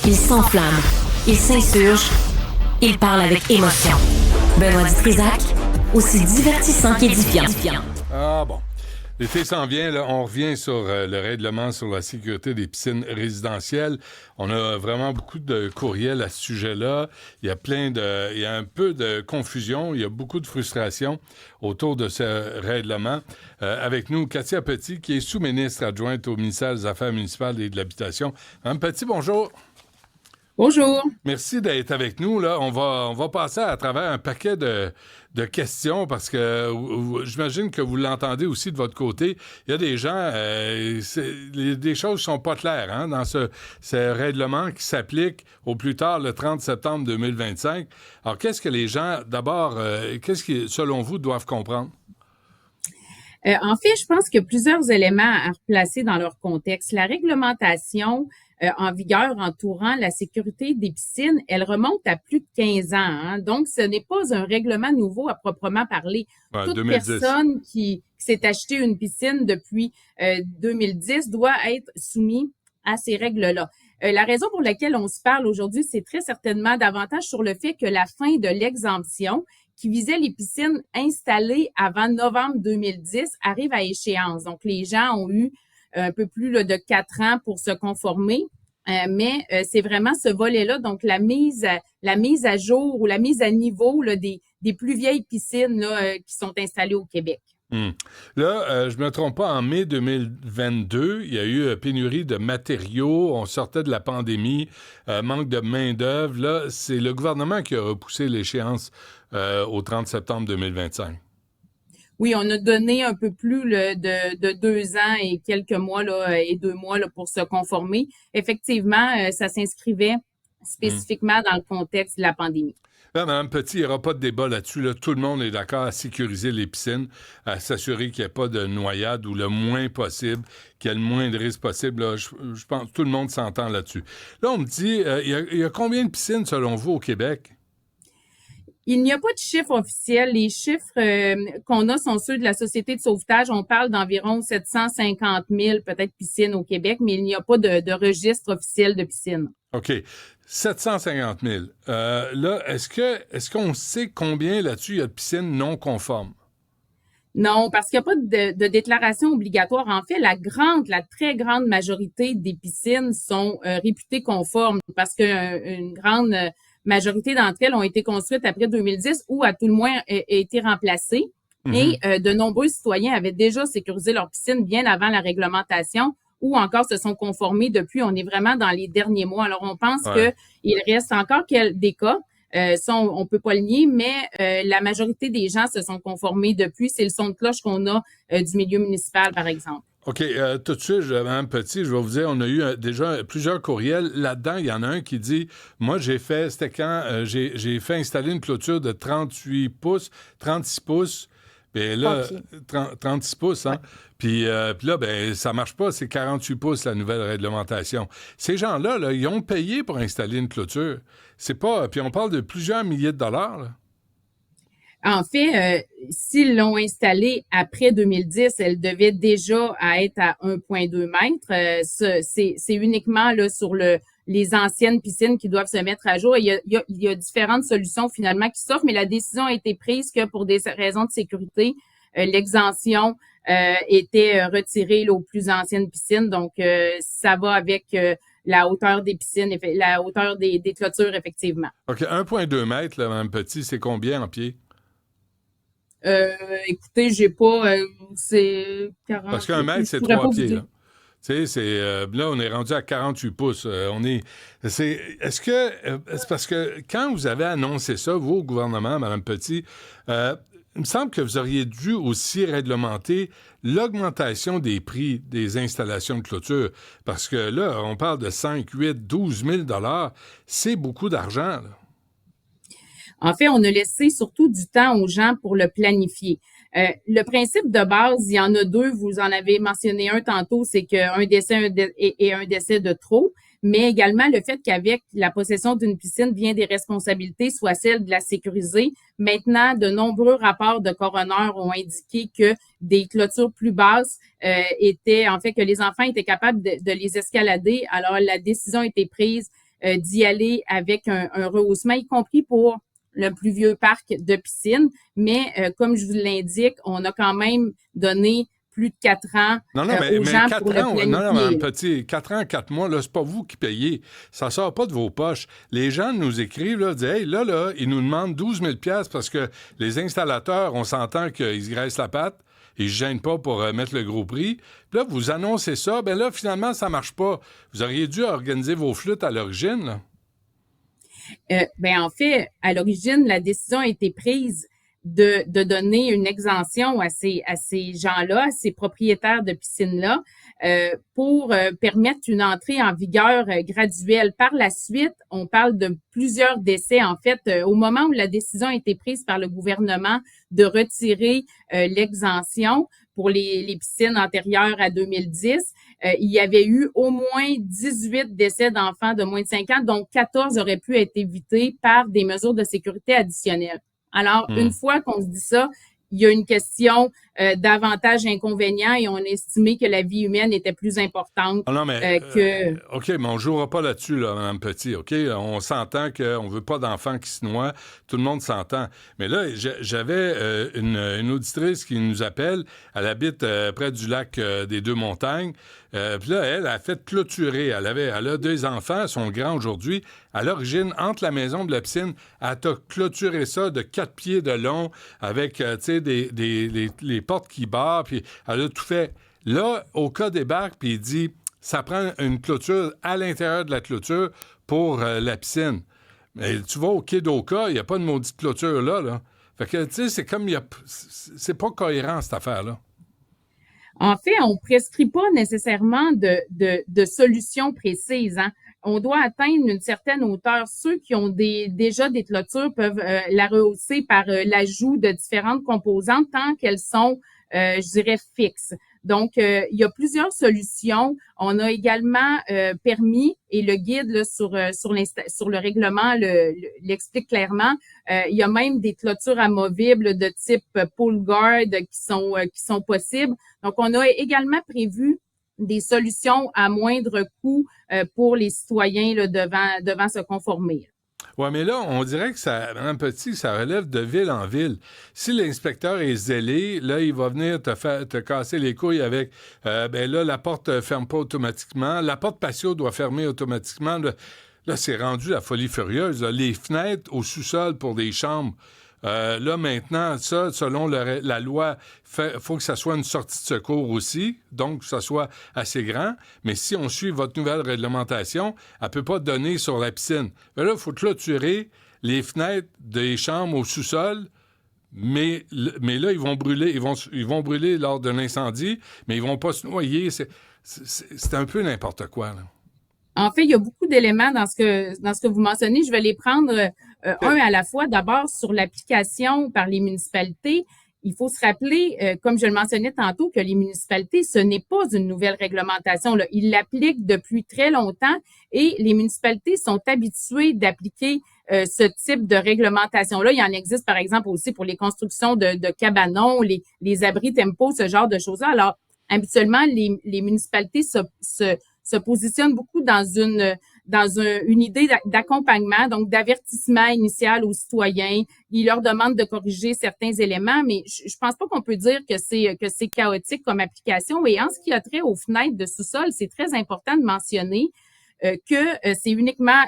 Il s'enflamme, il s'insurge, il parle avec émotion. Benoît Dutrisac, aussi divertissant qu'édifiant. Ah bon. L'été s'en vient, là, on revient sur le règlement sur la sécurité des piscines résidentielles. On a vraiment beaucoup de courriels à ce sujet-là. Il y a un peu de confusion, il y a beaucoup de frustration autour de ce règlement. Avec nous, Katia Petit, qui est sous-ministre adjointe au ministère des Affaires municipales et de l'Habitation. Mme Petit, bonjour. Bonjour. Merci d'être avec nous. Là, on va passer à travers un paquet de questions parce que j'imagine que vous l'entendez aussi de votre côté. Il y a des gens, des choses qui sont pas claires dans ce règlement qui s'applique au plus tard le 30 septembre 2025. Alors, qu'est-ce que les gens, d'abord, qu'est-ce qui, selon vous, doivent comprendre? En fait, je pense qu'il y a plusieurs éléments à replacer dans leur contexte. La réglementation en vigueur entourant la sécurité des piscines, elle remonte à plus de 15 ans. Donc, ce n'est pas un règlement nouveau à proprement parler. Toute 2010. personne qui s'est acheté une piscine depuis 2010 doit être soumise à ces règles-là. La raison pour laquelle on se parle aujourd'hui, c'est très certainement davantage sur le fait que la fin de l'exemption qui visait les piscines installées avant novembre 2010 arrive à échéance. Donc, les gens ont eu un peu plus de 4 ans pour se conformer, mais c'est vraiment ce volet-là, donc la mise à jour ou la mise à niveau là, des plus vieilles piscines là, qui sont installées au Québec. Là, je me trompe pas, en mai 2022, il y a eu pénurie de matériaux, on sortait de la pandémie, manque de main-d'œuvre. Là, c'est le gouvernement qui a repoussé l'échéance au 30 septembre 2025. Oui, on a donné un peu plus de 2 ans et quelques mois là, et 2 mois là, pour se conformer. Effectivement, ça s'inscrivait spécifiquement dans le contexte de la pandémie. Là, Mme Petit, il n'y aura pas de débat là-dessus. Là. Tout le monde est d'accord à sécuriser les piscines, à s'assurer qu'il n'y ait pas de noyade ou le moins possible, qu'il y ait le moins de risques possible. Là. Je pense que tout le monde s'entend là-dessus. Là, on me dit, il y a combien de piscines, selon vous, au Québec? Il n'y a pas de chiffre officiel. Les chiffres qu'on a sont ceux de la Société de sauvetage. On parle d'environ 750 000 peut-être piscines au Québec, mais il n'y a pas de registre officiel de piscines. OK. 750 000. Là, est-ce qu'on sait combien là-dessus il y a de piscines non conformes? Non, parce qu'il n'y a pas de déclaration obligatoire. En fait, la très grande majorité des piscines sont réputées conformes parce qu'une grande majorité d'entre elles ont été construites après 2010 ou à tout le moins été remplacées. Et de nombreux citoyens avaient déjà sécurisé leur piscine bien avant la réglementation ou encore se sont conformés depuis. On est vraiment dans les derniers mois. Alors, on pense qu'il reste encore des cas. Ça, on peut pas le nier, mais la majorité des gens se sont conformés depuis. C'est le son de cloche qu'on a du milieu municipal, par exemple. OK. Tout de suite, Mme Petit, je vais vous dire, on a eu déjà plusieurs courriels. Là-dedans, il y en a un qui dit, moi, j'ai fait installer une clôture de 38 pouces, 36 pouces. Bien là, 36 pouces, hein? Puis là, ben ça marche pas, c'est 48 pouces, la nouvelle réglementation. Ces gens-là, là, ils ont payé pour installer une clôture. C'est pas... Puis on parle de plusieurs milliers de dollars, là. En fait, s'ils l'ont installée après 2010, elle devait déjà être à 1,2 mètres. C'est uniquement là sur les anciennes piscines qui doivent se mettre à jour. Il y a différentes solutions finalement qui s'offrent, mais la décision a été prise que pour des raisons de sécurité, l'exemption était retirée là, aux plus anciennes piscines. Donc, ça va avec la hauteur des piscines, la hauteur des clôtures, effectivement. OK, 1,2 mètres, là, Mme Petit, c'est combien en pieds? Écoutez, j'ai pas... c'est 40... Parce qu'un mètre, c'est 3 pieds, là. Tu sais, là, on est rendu à 48 pouces. C'est parce que quand vous avez annoncé ça, vous, au gouvernement, Mme Petit, il me semble que vous auriez dû aussi réglementer l'augmentation des prix des installations de clôture. Parce que là, on parle de 5, 8, 12 000 $. C'est beaucoup d'argent, là. En fait, on a laissé surtout du temps aux gens pour le planifier. Le principe de base, il y en a deux, vous en avez mentionné un tantôt, c'est qu'un décès est un décès de trop, mais également le fait qu'avec la possession d'une piscine vient des responsabilités, soit celle de la sécuriser. Maintenant, de nombreux rapports de coroner ont indiqué que des clôtures plus basses que les enfants étaient capables de les escalader. Alors, la décision a été prise d'y aller avec un rehaussement, y compris pour le plus vieux parc de piscine. Mais comme je vous l'indique, on a quand même donné plus de 4 ans aux gens pour le planifier. Non, Mme Petit, 4 ans, 4 mois, là, c'est pas vous qui payez. Ça sort pas de vos poches. Les gens nous écrivent, là, disent, hey, là, ils nous demandent 12 000 $ parce que les installateurs, on s'entend qu'ils se graissent la patte. Ils se gênent pas pour mettre le gros prix. Puis là, vous annoncez ça. Ben là, finalement, ça marche pas. Vous auriez dû organiser vos flûtes à l'origine, là. En fait, à l'origine, la décision a été prise de donner une exemption à ces gens-là, à ces propriétaires de piscines-là, pour permettre une entrée en vigueur graduelle. Par la suite, on parle de plusieurs décès. En fait, au moment où la décision a été prise par le gouvernement de retirer l'exemption pour les piscines antérieures à 2010, il y avait eu au moins 18 décès d'enfants de moins de 5 ans, dont 14 auraient pu être évités par des mesures de sécurité additionnelles. Alors, une fois qu'on se dit ça, il y a une question d'avantages et inconvénients et on a estimé que la vie humaine était plus importante que... OK, mais on ne jouera pas là-dessus, là, Mme Petit, OK? On s'entend qu'on ne veut pas d'enfants qui se noient. Tout le monde s'entend. Mais là, j'avais une auditrice qui nous appelle. Elle habite près du lac des Deux-Montagnes. Puis là, elle a fait clôturer. Elle a 2 enfants, sont grands aujourd'hui. À l'origine, entre la maison et la piscine, elle a clôturé ça de 4 pieds de long avec, tu sais, les portes qui barrent, puis elle a tout fait. Là, au cas débarque, puis il dit, ça prend une clôture à l'intérieur de la clôture pour la piscine. Mais tu vas au quai d'Oka, il n'y a pas de maudite clôture là. Fait que, tu sais, c'est comme, c'est pas cohérent, cette affaire-là. En fait, on prescrit pas nécessairement de solutions précises, hein. On doit atteindre une certaine hauteur. Ceux qui ont déjà des clôtures peuvent la rehausser par l'ajout de différentes composantes tant qu'elles sont, je dirais, fixes. Donc, il y a plusieurs solutions. On a également permis, et le guide là, sur le règlement l'explique clairement, il y a même des clôtures amovibles de type pole guard qui sont possibles. Donc, on a également prévu des solutions à moindre coût pour les citoyens là, devant se conformer. Oui, mais là, on dirait que ça, Mme Petit, ça relève de ville en ville. Si l'inspecteur est zélé, là, il va venir te casser les couilles avec, là, la porte ne ferme pas automatiquement. La porte patio doit fermer automatiquement. Là, c'est rendu la folie furieuse. Là. Les fenêtres au sous-sol pour des chambres. Là, maintenant, ça, selon la loi, faut que ça soit une sortie de secours aussi, donc que ça soit assez grand. Mais si on suit votre nouvelle réglementation, elle ne peut pas donner sur la piscine. Mais là, il faut clôturer les fenêtres des chambres au sous-sol, mais là, ils vont brûler lors d'un incendie, mais ils ne vont pas se noyer. C'est un peu n'importe quoi, là. En fait, il y a beaucoup d'éléments dans ce que vous mentionnez. Je vais les prendre un à la fois. D'abord, sur l'application par les municipalités, il faut se rappeler, comme je le mentionnais tantôt, que les municipalités, ce n'est pas une nouvelle réglementation, là. Ils l'appliquent depuis très longtemps et les municipalités sont habituées d'appliquer ce type de réglementation-là. Il y en existe, par exemple, aussi pour les constructions de cabanons, les abris tempo, ce genre de choses-là. Alors, habituellement, les municipalités se positionnent beaucoup dans une idée d'accompagnement, donc d'avertissement initial aux citoyens. Ils leur demandent de corriger certains éléments, mais je pense pas qu'on peut dire que c'est chaotique comme application. Et en ce qui a trait aux fenêtres de sous-sol, c'est très important de mentionner que c'est uniquement,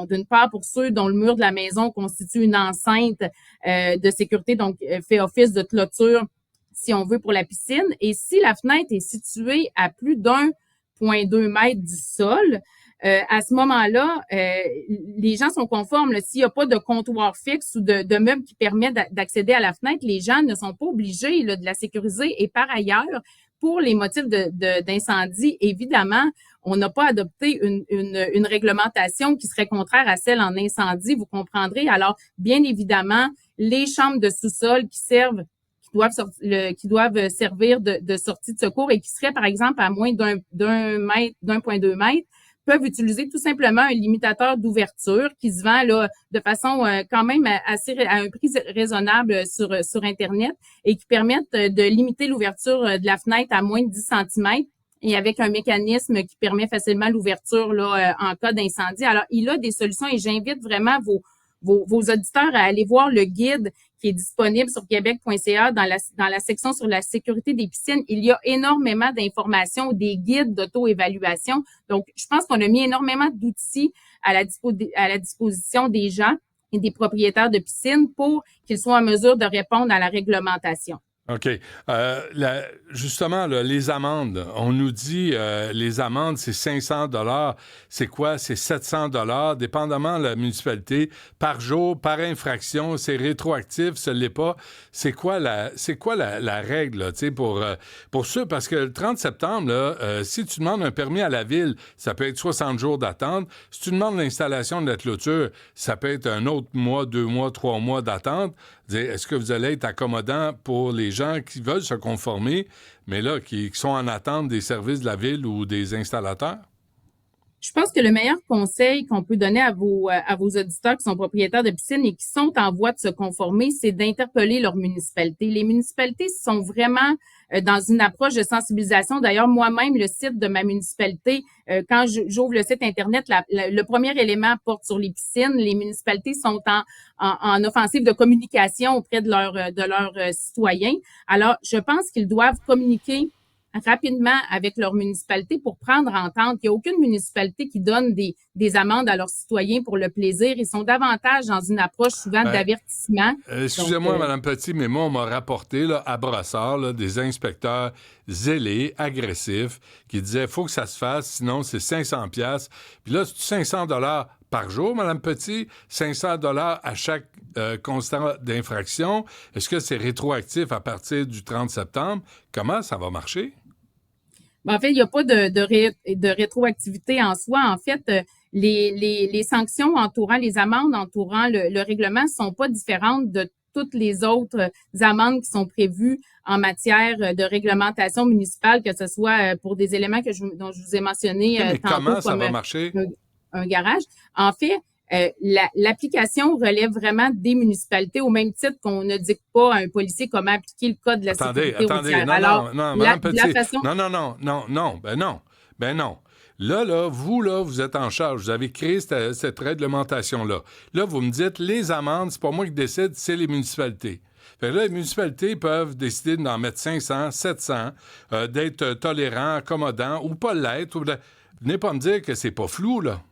d'une part pour ceux dont le mur de la maison constitue une enceinte de sécurité, donc fait office de clôture, si on veut, pour la piscine. Et si la fenêtre est située à plus d'1,2 mètre du sol, à ce moment-là, les gens sont conformes. Là. S'il n'y a pas de comptoir fixe ou de meubles qui permettent d'accéder à la fenêtre, les gens ne sont pas obligés là, de la sécuriser. Et par ailleurs, pour les motifs d'incendie, évidemment, on n'a pas adopté une réglementation qui serait contraire à celle en incendie, vous comprendrez. Alors, bien évidemment, les chambres de sous-sol qui doivent servir de sortie de secours et qui seraient, par exemple, à moins d'1,2 mètre, peuvent utiliser tout simplement un limitateur d'ouverture qui se vend là de façon quand même à un prix raisonnable sur Internet et qui permettent de limiter l'ouverture de la fenêtre à moins de 10 cm. et avec un mécanisme qui permet facilement l'ouverture là, en cas d'incendie. Alors, il a des solutions et j'invite vraiment vos auditeurs à aller voir le guide qui est disponible sur québec.ca dans la section sur la sécurité des piscines. Il y a énormément d'informations, des guides d'auto-évaluation. Donc, je pense qu'on a mis énormément d'outils à la disposition des gens et des propriétaires de piscines pour qu'ils soient en mesure de répondre à la réglementation. OK. Justement, là, les amendes, on nous dit les amendes, c'est 500 $. C'est quoi? C'est 700 $, dépendamment de la municipalité, par jour, par infraction. C'est rétroactif, ce l'est pas. C'est quoi la règle, là, tu sais, pour ça? Parce que le 30 septembre, là, si tu demandes un permis à la ville, ça peut être 60 jours d'attente. Si tu demandes l'installation de la clôture, ça peut être un autre mois, 2 mois, 3 mois d'attente. Est-ce que vous allez être accommodant pour les gens qui veulent se conformer, mais là, qui sont en attente des services de la ville ou des installateurs? Je pense que le meilleur conseil qu'on peut donner à vos auditeurs qui sont propriétaires de piscines et qui sont en voie de se conformer, c'est d'interpeller leur municipalité. Les municipalités sont vraiment dans une approche de sensibilisation. D'ailleurs, moi-même, le site de ma municipalité, quand j'ouvre le site Internet, le premier élément porte sur les piscines. Les municipalités sont en offensive de communication auprès de leurs citoyens. Alors, je pense qu'ils doivent communiquer rapidement avec leur municipalité pour prendre entente. Il n'y a aucune municipalité qui donne des amendes à leurs citoyens pour le plaisir. Ils sont davantage dans une approche souvent d'avertissement. Excusez-moi, Mme Petit, mais moi, on m'a rapporté là, à Brossard là, des inspecteurs zélés, agressifs, qui disaient « faut que ça se fasse, sinon c'est 500 $. Puis là, c'est 500 $ par jour, Mme Petit, 500 $ à chaque constat d'infraction. Est-ce que c'est rétroactif à partir du 30 septembre? Comment ça va marcher? En fait, il n'y a pas de rétroactivité en soi. En fait, les sanctions entourant, les amendes entourant le règlement ne sont pas différentes de toutes les autres amendes qui sont prévues en matière de réglementation municipale, que ce soit pour des éléments dont je vous ai mentionné tantôt. Comment ça va marcher? Un garage. En fait, l'application relève vraiment des municipalités au même titre qu'on ne dicte pas à un policier comment appliquer le code de la sécurité routière. Non, Madame Petit. Non. Là, vous êtes en charge. Vous avez créé cette réglementation-là. Là, vous me dites, les amendes, c'est pas moi qui décide, c'est les municipalités. Fait que là, les municipalités peuvent décider d'en mettre 500, 700, d'être tolérants, accommodants, ou pas l'être. Venez pas me dire que c'est pas flou, là.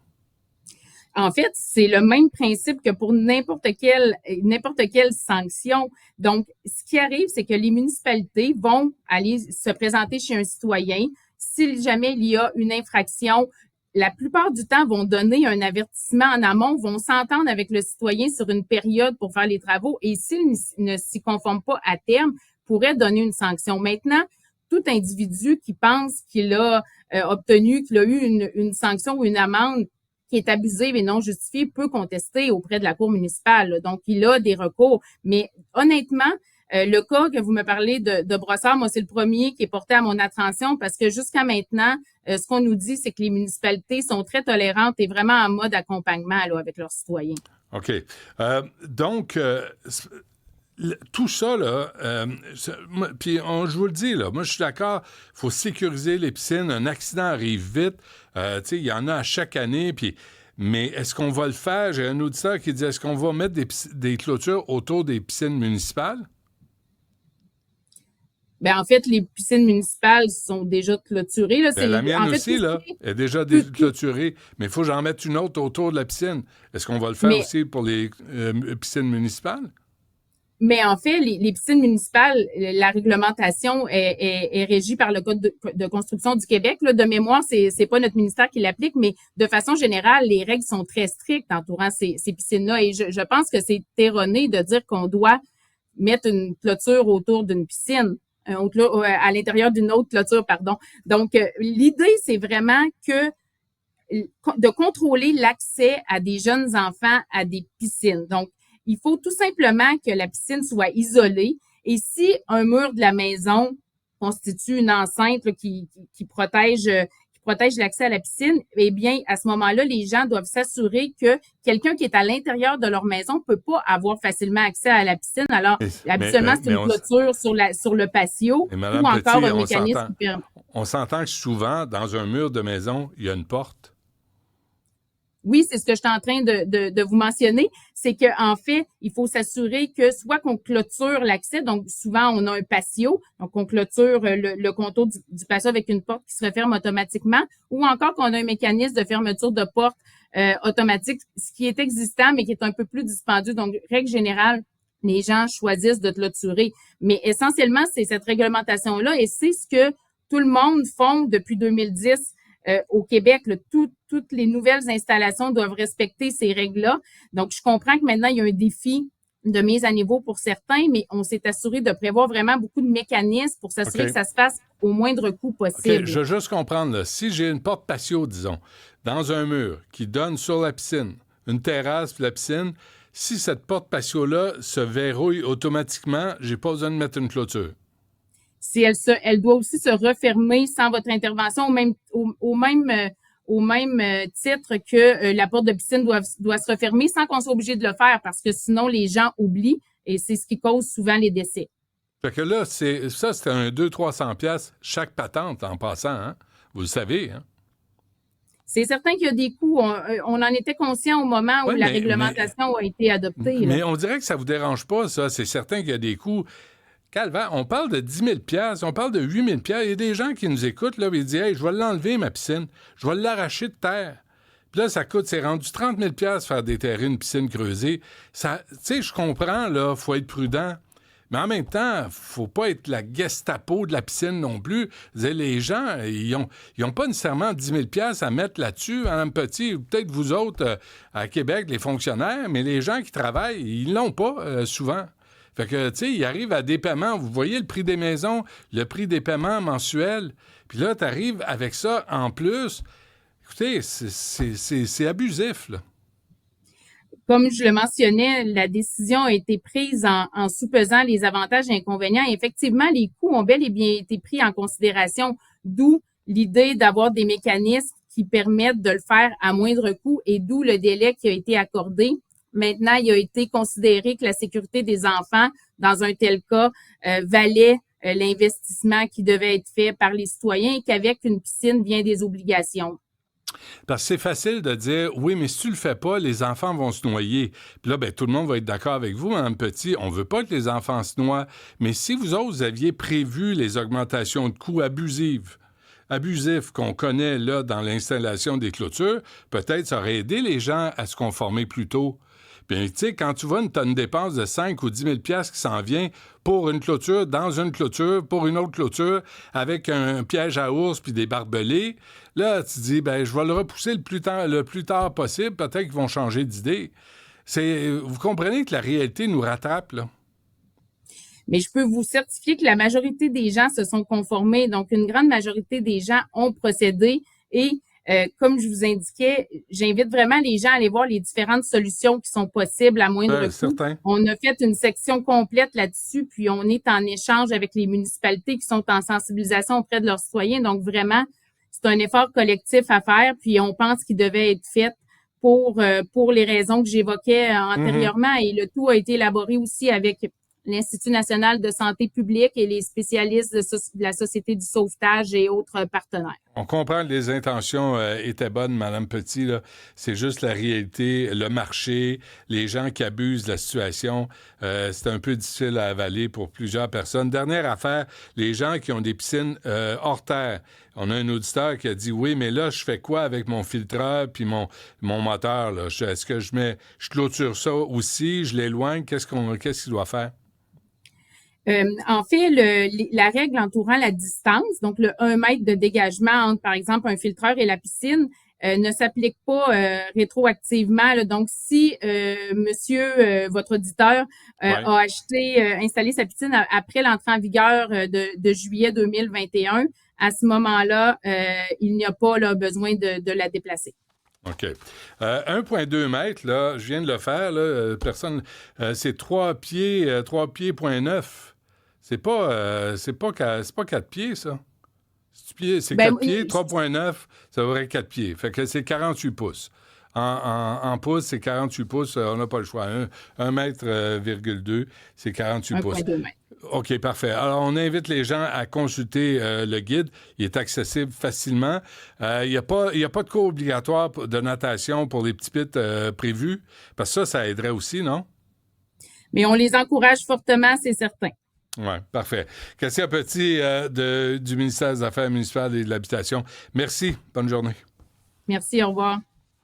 En fait, c'est le même principe que pour n'importe quelle sanction. Donc, ce qui arrive, c'est que les municipalités vont aller se présenter chez un citoyen. Si jamais il y a une infraction, la plupart du temps vont donner un avertissement en amont, vont s'entendre avec le citoyen sur une période pour faire les travaux et s'il ne s'y conforme pas à terme, pourrait donner une sanction. Maintenant, tout individu qui pense qu'il a qu'il a eu une sanction ou une amende qui est abusive et non justifiée peut contester auprès de la Cour municipale. Donc, il a des recours. Mais honnêtement, le cas que vous me parlez de Brossard, moi, c'est le premier qui est porté à mon attention parce que jusqu'à maintenant, ce qu'on nous dit, c'est que les municipalités sont très tolérantes et vraiment en mode accompagnement là, avec leurs citoyens. OK. Donc, tout ça, là, puis je vous le dis, là, moi, je suis d'accord, il faut sécuriser les piscines. Un accident arrive vite. Tu sais, il y en a à chaque année, mais est-ce qu'on va le faire? J'ai un auditeur qui dit, est-ce qu'on va mettre des clôtures autour des piscines municipales? En fait, les piscines municipales sont déjà clôturées. Là. La mienne aussi, là, est déjà clôturée, mais il faut que j'en mette une autre autour de la piscine. Est-ce qu'on va le faire aussi pour les piscines municipales? Mais en fait, les piscines municipales, la réglementation est régie par le Code de construction du Québec. Là, de mémoire, c'est pas notre ministère qui l'applique, mais de façon générale, les règles sont très strictes entourant ces piscines-là. Et je pense que c'est erroné de dire qu'on doit mettre une clôture autour d'une piscine, à l'intérieur d'une autre clôture, pardon. Donc, l'idée, c'est vraiment de contrôler l'accès à des jeunes enfants à des piscines. Donc, il faut tout simplement que la piscine soit isolée. Et si un mur de la maison constitue une enceinte là, qui protège protège l'accès à la piscine, eh bien, à ce moment-là, les gens doivent s'assurer que quelqu'un qui est à l'intérieur de leur maison peut pas avoir facilement accès à la piscine. Alors, habituellement, c'est une clôture sur le patio ou encore Petit, un mécanisme qui permet. On s'entend que souvent, dans un mur de maison, il y a une porte. Oui, c'est ce que je suis en train de vous mentionner, c'est que en fait, il faut s'assurer que soit qu'on clôture l'accès, donc souvent on a un patio, donc on clôture le contour du patio avec une porte qui se referme automatiquement, ou encore qu'on a un mécanisme de fermeture de porte automatique, ce qui est existant mais qui est un peu plus dispendieux. Donc, règle générale, les gens choisissent de clôturer, mais essentiellement c'est cette réglementation-là et c'est ce que tout le monde font depuis 2010. Au Québec, toutes les nouvelles installations doivent respecter ces règles-là. Donc, je comprends que maintenant, il y a un défi de mise à niveau pour certains, mais on s'est assuré de prévoir vraiment beaucoup de mécanismes pour s'assurer que ça se fasse au moindre coût possible. Je veux juste comprendre, là, si j'ai une porte patio, disons, dans un mur qui donne sur la piscine, une terrasse puis la piscine, si cette porte patio-là se verrouille automatiquement, j'ai pas besoin de mettre une clôture. Si elle doit aussi se refermer sans votre intervention au même titre que la porte de piscine doit se refermer sans qu'on soit obligé de le faire parce que sinon les gens oublient et c'est ce qui cause souvent les décès. Fait que là, c'est un 200-300$ chaque patente en passant, hein? Vous le savez, hein? C'est certain qu'il y a des coûts. On en était conscient au moment où la réglementation a été adoptée. Mais on dirait que ça vous dérange pas, ça. C'est certain qu'il y a des coûts. Calvaire, on parle de 10 000 $, on parle de 8 000 $. Il y a des gens qui nous écoutent, là, et ils disent « Hey, je vais l'enlever, ma piscine. Je vais l'arracher de terre. » Puis là, c'est rendu 30 000 $ faire déterrer une piscine creusée. Tu sais, je comprends, là, faut être prudent. Mais en même temps, faut pas être la Gestapo de la piscine non plus. Les gens, ils ont pas nécessairement 10 000 $ à mettre là-dessus, Mme Petit. Peut-être vous autres, à Québec, les fonctionnaires, mais les gens qui travaillent, ils l'ont pas souvent. Fait que, tu sais, ils arrivent à des paiements. Vous voyez le prix des maisons, le prix des paiements mensuels. Puis là, tu arrives avec ça en plus. Écoutez, c'est abusif, là. Comme je le mentionnais, la décision a été prise en sous-pesant les avantages et inconvénients. Et effectivement, les coûts ont bel et bien été pris en considération, d'où l'idée d'avoir des mécanismes qui permettent de le faire à moindre coût et d'où le délai qui a été accordé. Maintenant, il a été considéré que la sécurité des enfants, dans un tel cas, valait l'investissement qui devait être fait par les citoyens et qu'avec une piscine vient des obligations. Parce que c'est facile de dire, oui, mais si tu le fais pas, les enfants vont se noyer. Puis là, tout le monde va être d'accord avec vous, Mme Petit. On veut pas que les enfants se noient. Mais si vous autres, vous aviez prévu les augmentations de coûts abusifs qu'on connaît là dans l'installation des clôtures, peut-être ça aurait aidé les gens à se conformer plus tôt. Bien, tu sais, quand tu vois une dépense de 5 ou 10 000 $ qui s'en vient pour une clôture, dans une clôture, pour une autre clôture, avec un piège à ours puis des barbelés, là, tu dis, je vais le repousser le plus tard possible. Peut-être qu'ils vont changer d'idée. Vous comprenez que la réalité nous rattrape, là? Mais je peux vous certifier que la majorité des gens se sont conformés. Donc, une grande majorité des gens ont procédé et comme je vous indiquais, j'invite vraiment les gens à aller voir les différentes solutions qui sont possibles à moindre coût. Certain. On a fait une section complète là-dessus, puis on est en échange avec les municipalités qui sont en sensibilisation auprès de leurs citoyens. Donc, vraiment, c'est un effort collectif à faire, puis on pense qu'il devait être fait pour les raisons que j'évoquais antérieurement. Et le tout a été élaboré aussi avec l'Institut national de santé publique et les spécialistes de la Société du sauvetage et autres partenaires. On comprend que les intentions étaient bonnes, Mme Petit. Là. C'est juste la réalité, le marché, les gens qui abusent de la situation. C'est un peu difficile à avaler pour plusieurs personnes. Dernière affaire, les gens qui ont des piscines hors terre. On a un auditeur qui a dit, oui, mais là, je fais quoi avec mon filtreur puis mon moteur? Là? Est-ce que je clôture ça aussi? Je l'éloigne? Qu'est-ce qu'il doit faire? En fait, la règle entourant la distance, donc le 1 mètre de dégagement entre, par exemple, un filtreur et la piscine, ne s'applique pas rétroactivement. Là. Donc, si monsieur, votre auditeur, a installé sa piscine après l'entrée en vigueur de juillet 2021, à ce moment-là, il n'y a pas besoin de la déplacer. OK. 1,2 mètres, là, je viens de le faire, là, c'est 3 pieds, 3 pieds, .9. C'est pas 4 pieds, ça. C'est 4 pieds, 3,9, ça devrait être 4 pieds. Fait que c'est 48 pouces. En pouces, c'est 48 pouces. On n'a pas le choix. 1 mètre, 2, c'est 48 pouces. 1,2 mètres. OK, parfait. Alors, on invite les gens à consulter le guide. Il est accessible facilement. Il n'y a pas de cours obligatoire de natation pour les petits pits prévus, parce que ça aiderait aussi, non? Mais on les encourage fortement, c'est certain. Oui, parfait. Cassia Petit du ministère des Affaires municipales et de l'Habitation. Merci. Bonne journée. Merci, au revoir.